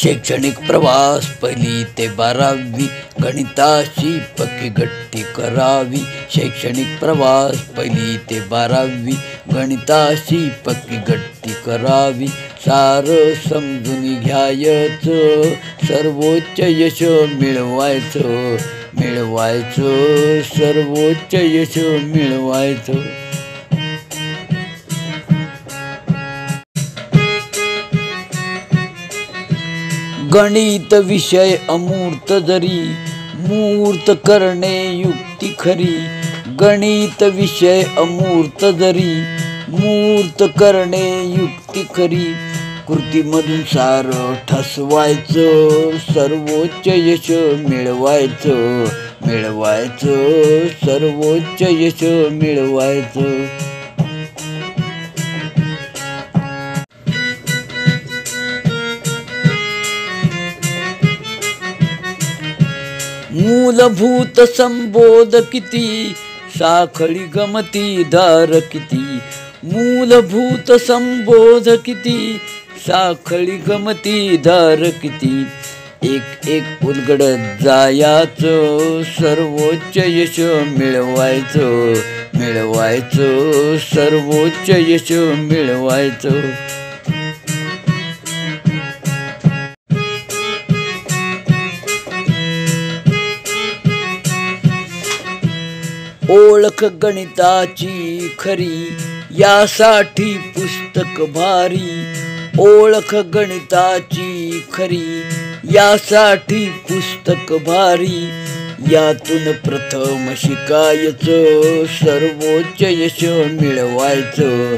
शैक्षणिक प्रवास 1ली ते 12वी गणिताशी पक्की गट्टी करावी। शैक्षणिक प्रवास 1ली ते 12वी गणिताशी पक्की गट्टी करावी। सारं समजून घ्यायचं, सर्वोच्च यश मिळवायचं, सर्वोच्च यश मिळवायचं। गणित विषय अमूर्त जरी, मूर्त करणे युक्ती खरी। गणित विषय अमूर्त जरी, मूर्त करणे युक्ती खरी। कृतीमधून सारं ठसवायचं, सर्वोच्च यश मिळवायचं, सर्वोच्च यश मिळवायचं। मूलभूत संबोध किती, साखळी गमतीदार किती। मूलभूत संबोध किती, साखळी गमतीदार किती। एक एक उलगडत जायाचं, सर्वोच्च यश मिळवायचं, सर्वोच्च यश मिळवायचं। ओळख गणिताची खरी, यासाठी पुस्तक भारी। ओळख गणिताची खरी, यासाठी पुस्तक भारी। यातून प्रथम शिकायचं, सर्वोच्च यश मिळवायचं,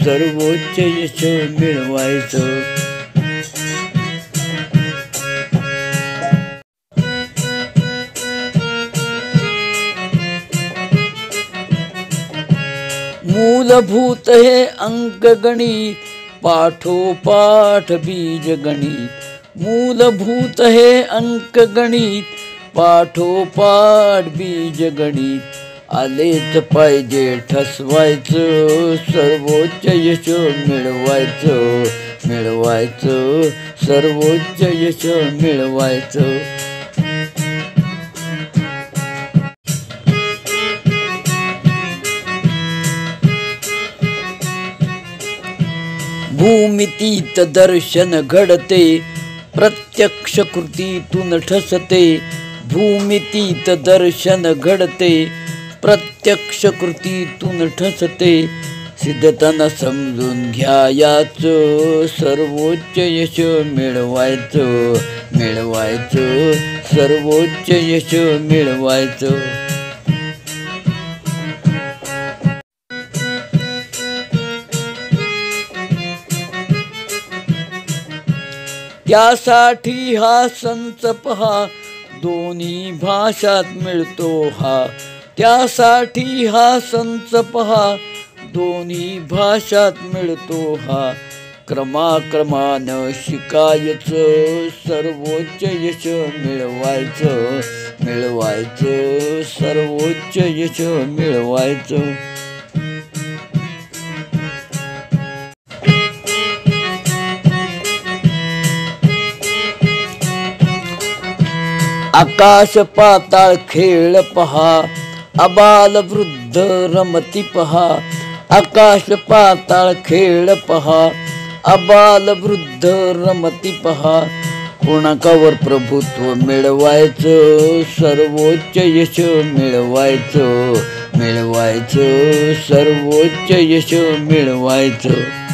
सर्वोच्च यश मिळवायचं। मूलभूत हे अंकगणित, पाठोपाठ बीजगणित। मूलभूत हे अंकगणित, पाठोपाठ बीजगणित। आलेच पाहिजे ठसवायचं, सर्वोच्च यश मिळवायचं, सर्वोच्च यश मिळवायचं। भूमितीत दर्शन घडते, प्रत्यक्ष कृतीतून ठसते। भूमितीत दर्शन घडते, प्रत्यक्ष कृतीतून ठसते। सिद्धताना समजून घ्यायचं, सर्वोच्च यश मिळवायचं, सर्वोच्च यश मिळवायचं। त्यासाठी हा संच पहा, दोन्ही भाषात मिळतो हा। त्यासाठी हा संच पहा, दोन्ही भाषात मिळतो हा। क्रमाक्रमानं शिकायचं, सर्वोच्च यश मिळवायचं, सर्वोच्च यश मिळवायचं। आकाश पाताळ खेळ पहा, अबाल वृद्ध रमती पहा। आकाश पाताळ खेळ पहा, अबाल वृद्ध रमती पहा। कोणाकावर प्रभुत्व मिळवायचं, सर्वोच्च यश मिळवायचं, सर्वोच्च यश मिळवायचं।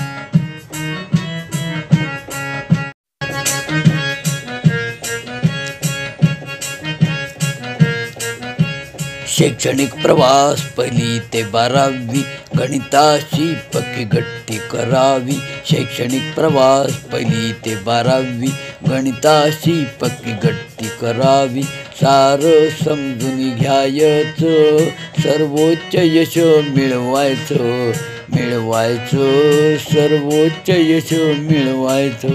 शैक्षणिक प्रवास 1ली ते 12वी गणिताशी पक्की गट्टी करावी। शैक्षणिक प्रवास 1ली ते 12वी गणिताशी पक्की गट्टी करावी। सारं समजून घ्यायचं, सर्वोच्च यश मिळवायचं, सर्वोच्च यश मिळवायचं।